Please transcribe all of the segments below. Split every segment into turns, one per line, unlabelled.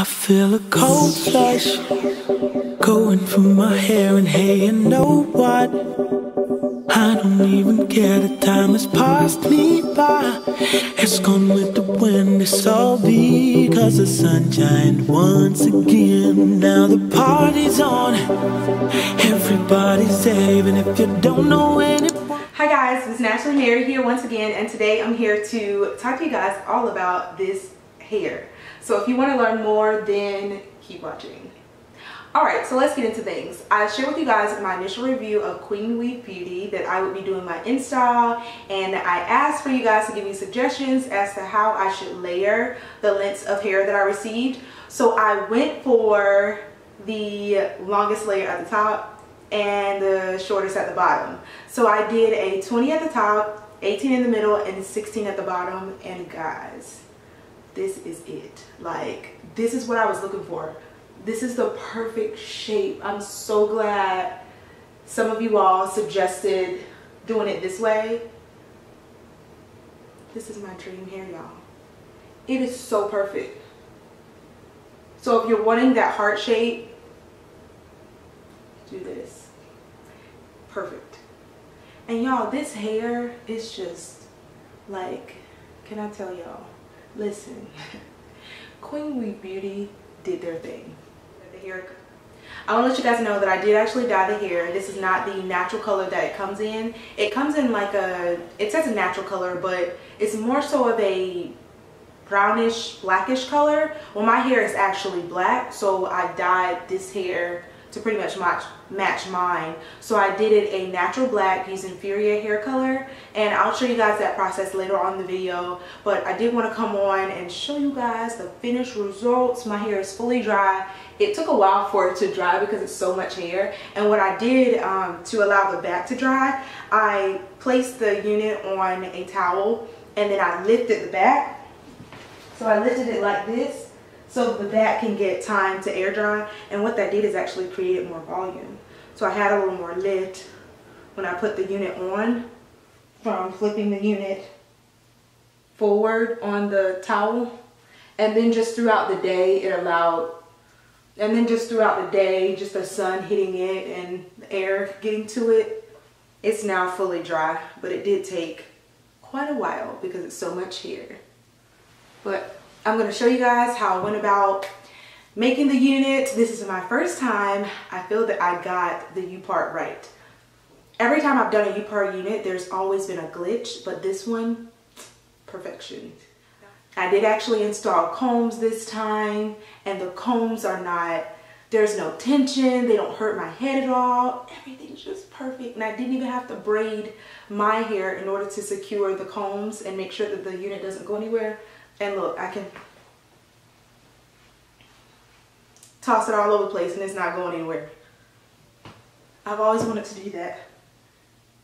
I feel a cold flush going through my hair, and hey, you know what? I don't even care, the time has passed me by. It's gone with the wind, it's all because the sun shined once again. Now the party's on, everybody's there, even if you don't know anyone.
Hi guys, it's Naturally Mary here once again, and today I'm here to talk to you guys all about this hair. So if you want to learn more, then keep watching. Alright, so let's get into things. I shared with you guys my initial review of Queen Weave Beauty that I would be doing my install, and I asked for you guys to give me suggestions as to how I should layer the lengths of hair that I received. So I went for the longest layer at the top and the shortest at the bottom. So I did a 20 at the top, 18 in the middle, and 16 at the bottom, and guys, this is it. Like, this is what I was looking for. This is the perfect shape. I'm so glad some of you all suggested doing it this way. This is my dream hair, y'all. It is so perfect. So if you're wanting that heart shape, do this. Perfect. And y'all, this hair is just like, can I tell y'all? Listen, Queen Weave Beauty did their thing. The hair, I want to let you guys know that I did actually dye the hair. This is not the natural color that it comes in. It comes in like a, it says a natural color, but it's more so of a brownish, blackish color. Well, my hair is actually black, so I dyed this hair to pretty much match mine. So I did it a natural black using Furia hair color, and I'll show you guys that process later on in the video. But I did want to come on and show you guys the finished results. My hair is fully dry. It took a while for it to dry because it's so much hair, and what I did to allow the back to dry, I placed the unit on a towel and then I lifted the back. So I lifted it like this so the back can get time to air dry, and what that did is actually created more volume. So I had a little more lift when I put the unit on from flipping the unit forward on the towel, and then just throughout the day it allowed, and then just throughout the day, just the sun hitting it and the air getting to it, it's now fully dry. But it did take quite a while because it's so much hair. But I'm going to show you guys how I went about making the unit. This is my first time. I feel that I got the U part right. Every time I've done a U part unit, there's always been a glitch, but this one, perfection. I did actually install combs this time, and the combs are not, there's no tension, they don't hurt my head at all. Everything's just perfect, and I didn't even have to braid my hair in order to secure the combs and make sure that the unit doesn't go anywhere. And look, I can toss it all over the place and it's not going anywhere. I've always wanted to do that.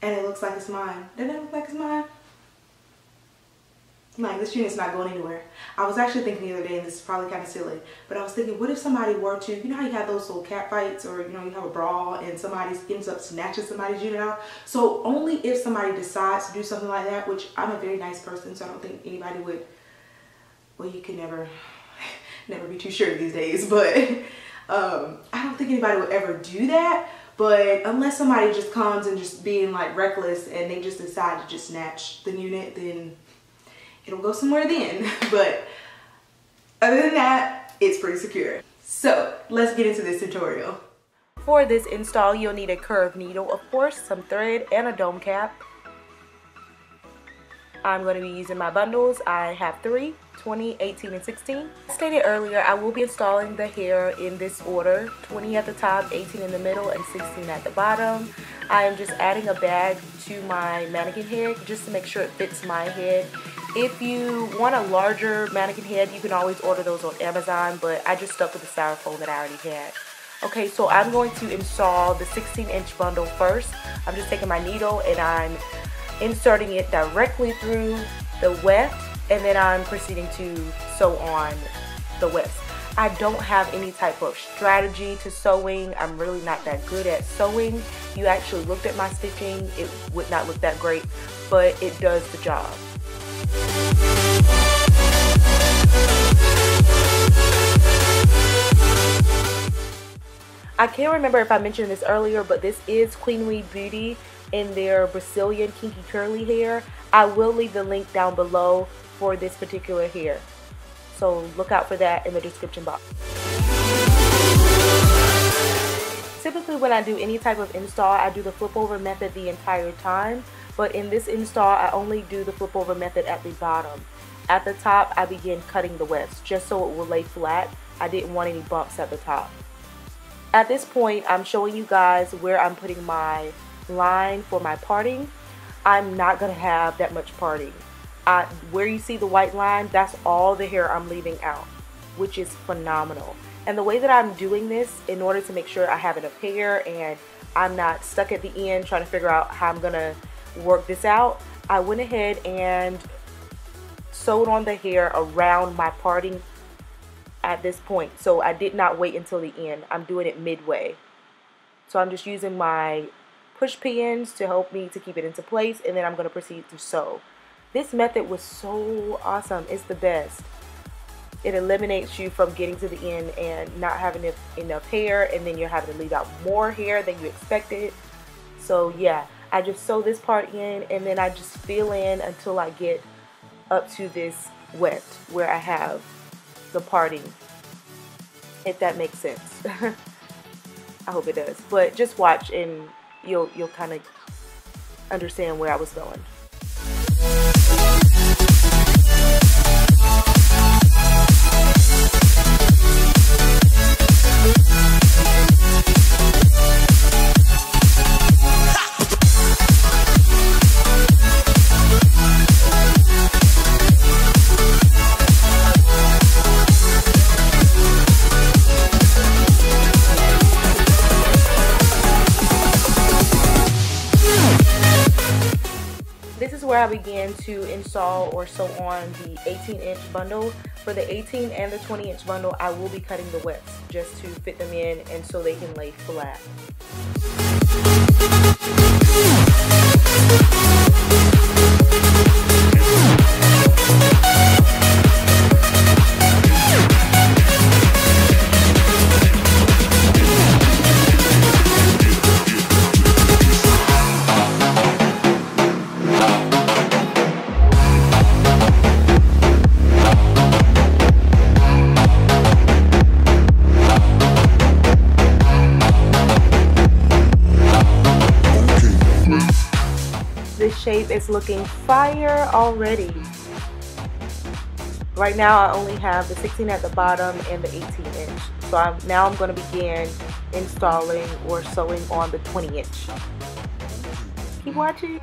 And it looks like it's mine. Doesn't it look like it's mine? Like, this unit's not going anywhere. I was actually thinking the other day, and this is probably kind of silly, but I was thinking, what if somebody were to, you know how you have those little cat fights, or you know, you have a brawl and somebody ends up snatching somebody's unit out? So only if somebody decides to do something like that, which I'm a very nice person, so I don't think anybody would. Well, you can never be too sure these days, but I don't think anybody would ever do that. But unless somebody just comes and just being like reckless and they just decide to just snatch the unit, then it'll go somewhere then. But other than that, it's pretty secure. So let's get into this tutorial. For this install, you'll need a curved needle, of course, some thread, and a dome cap. I'm going to be using my bundles. I have 3, 20, 18, and 16. As stated earlier, I will be installing the hair in this order: 20 at the top, 18 in the middle, and 16 at the bottom. I am just adding a bag to my mannequin head just to make sure it fits my head. If you want a larger mannequin head, you can always order those on Amazon, but I just stuck with the styrofoam that I already had. Okay, so I'm going to install the 16-inch bundle first. I'm just taking my needle and I'm inserting it directly through the weft, and then I'm proceeding to sew on the weft. I don't have any type of strategy to sewing. I'm really not that good at sewing. You actually looked at my stitching, it would not look that great, but it does the job.
I can't remember if I mentioned this earlier, but this is Queen Beauty in their Brazilian Kinky Curly Hair. I will leave the link down below for this particular hair, so look out for that in the description box. Typically when I do any type of install, I do the flip over method the entire time, but in this install I only do the flip over method at the bottom. At the top I begin cutting the wefts just so it will lay flat. I didn't want any bumps at the top. At this point, I'm showing you guys where I'm putting my line for my parting. I'm not going to have that much parting. Where you see the white line, that's all the hair I'm leaving out, which is phenomenal. And the way that I'm doing this, in order to make sure I have enough hair and I'm not stuck at the end trying to figure out how I'm going to work this out, I went ahead and sewed on the hair around my parting at this point. So I did not wait until the end. I'm doing it midway. So I'm just using my push pins to help me to keep it into place, and then I'm going to proceed to sew. This method was so awesome. It's the best. It eliminates you from getting to the end and not having enough hair, and then you're having to leave out more hair than you expected. So yeah, I just sew this part in, and then I just fill in until I get up to this weft where I have the parting, if that makes sense. I hope it does, but just watch and you'll kind of understand where I was going. This is where I began to install or sew on the 18-inch bundle. For the 18 and the 20-inch bundle, I will be cutting the wefts just to fit them in and so they can lay flat. This shape is looking fire already. Right now I only have the 16 at the bottom and the 18-inch. So now I'm going to begin installing or sewing on the 20-inch. Keep watching.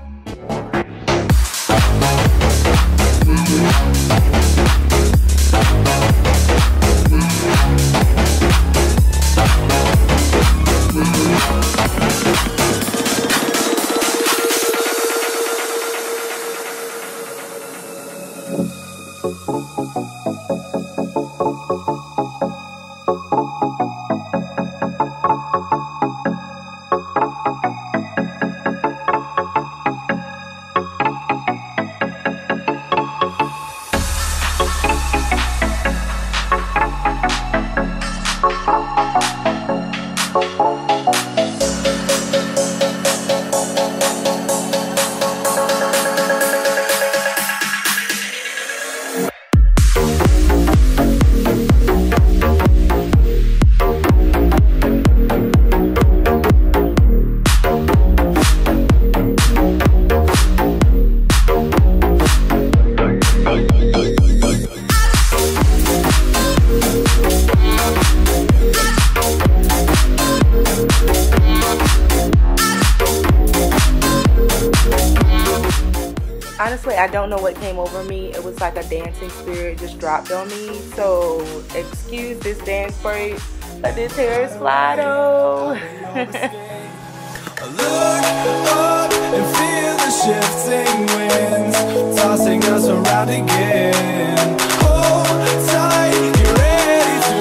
Honestly, I don't know what came over me. It was like a dancing spirit just dropped on me. So excuse this dance break, but this hair is fly though.
Look up and feel the shifting winds tossing us around again. Hold tight, get ready to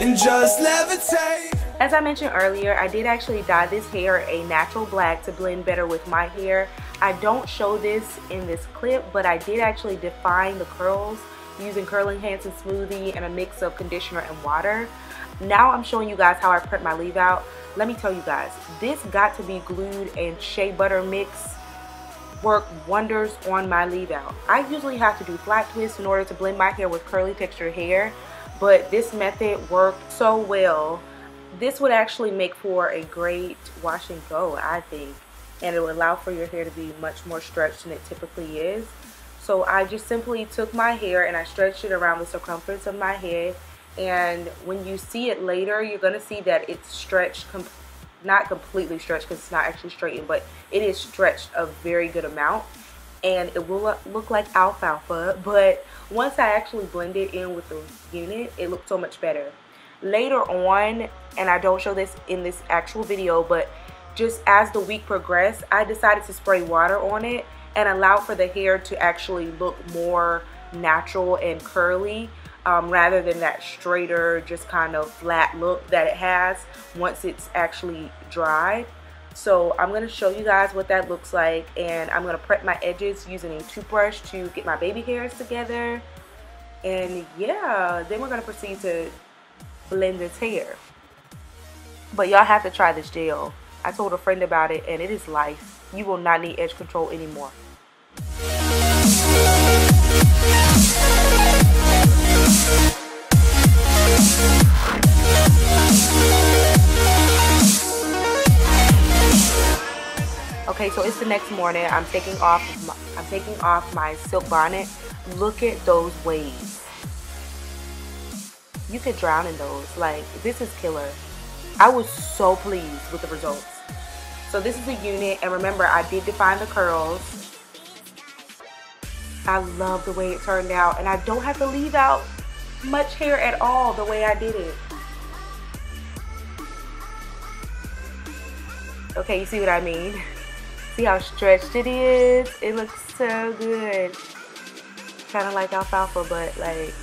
begin and just levitate.
As I mentioned earlier, I did actually dye this hair a natural black to blend better with my hair. I don't show this in this clip, but I did actually define the curls using curling enhancing smoothie and a mix of conditioner and water. Now I'm showing you guys how I prep my leave out. Let me tell you guys, this got to be glued and shea butter mix work wonders on my leave out. I usually have to do flat twists in order to blend my hair with curly textured hair, but this method worked so well. This would actually make for a great wash and go, I think, and it will allow for your hair to be much more stretched than it typically is. So I just simply took my hair and I stretched it around the circumference of my head, and when you see it later, you're going to see that it's stretched, not completely stretched because it's not actually straightened, but it is stretched a very good amount, and it will look like alfalfa, but once I actually blend it in with the unit, it looked so much better. Later on, and I don't show this in this actual video, but just as the week progressed, I decided to spray water on it and allow for the hair to actually look more natural and curly, rather than that straighter, just kind of flat look that it has once it's actually dried. So I'm going to show you guys what that looks like, and I'm going to prep my edges using a toothbrush to get my baby hairs together. And yeah, then we're going to proceed to blend this hair. But y'all have to try this gel. I told a friend about it and it is life. You will not need edge control anymore. Okay, so it's the next morning. I'm taking off my silk bonnet. Look at those waves. You could drown in those. Like, this is killer. I was so pleased with the results. So this is the unit, and remember, I did define the curls. I love the way it turned out, and I don't have to leave out much hair at all the way I did it. Okay, you see what I mean? See how stretched it is? It looks so good. Kind of like alfalfa, but like,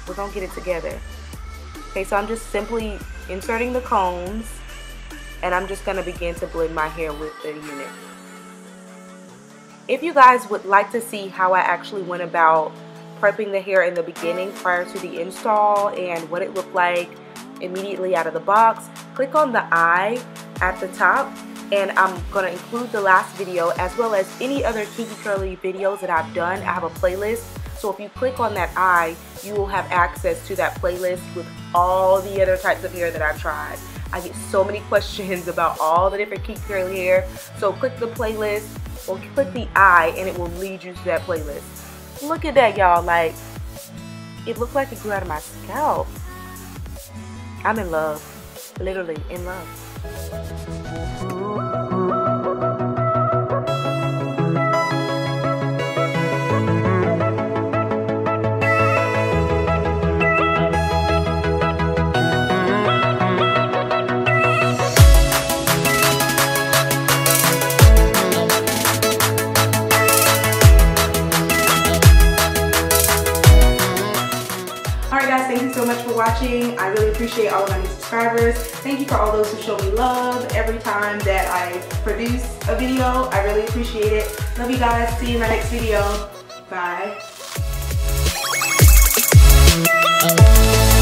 we're gonna get it together. Okay, so I'm just simply inserting the combs, and I'm just gonna begin to blend my hair with the unit. If you guys would like to see how I actually went about prepping the hair in the beginning prior to the install and what it looked like immediately out of the box, click on the eye at the top, and I'm going to include the last video as well as any other Kinky Curly videos that I've done. I have a playlist, so if you click on that eye, you will have access to that playlist with all the other types of hair that I've tried. I get so many questions about all the different Kinky Curly hair, so click the playlist or click the eye and it will lead you to that playlist. Look at that, y'all. Like, it looked like it grew out of my scalp. I'm in love, literally in love.
Thank you so much for watching. I really appreciate all of my new subscribers. Thank you for all those who show me love every time that I produce a video. I really appreciate it. Love you guys. See you in my next video. Bye.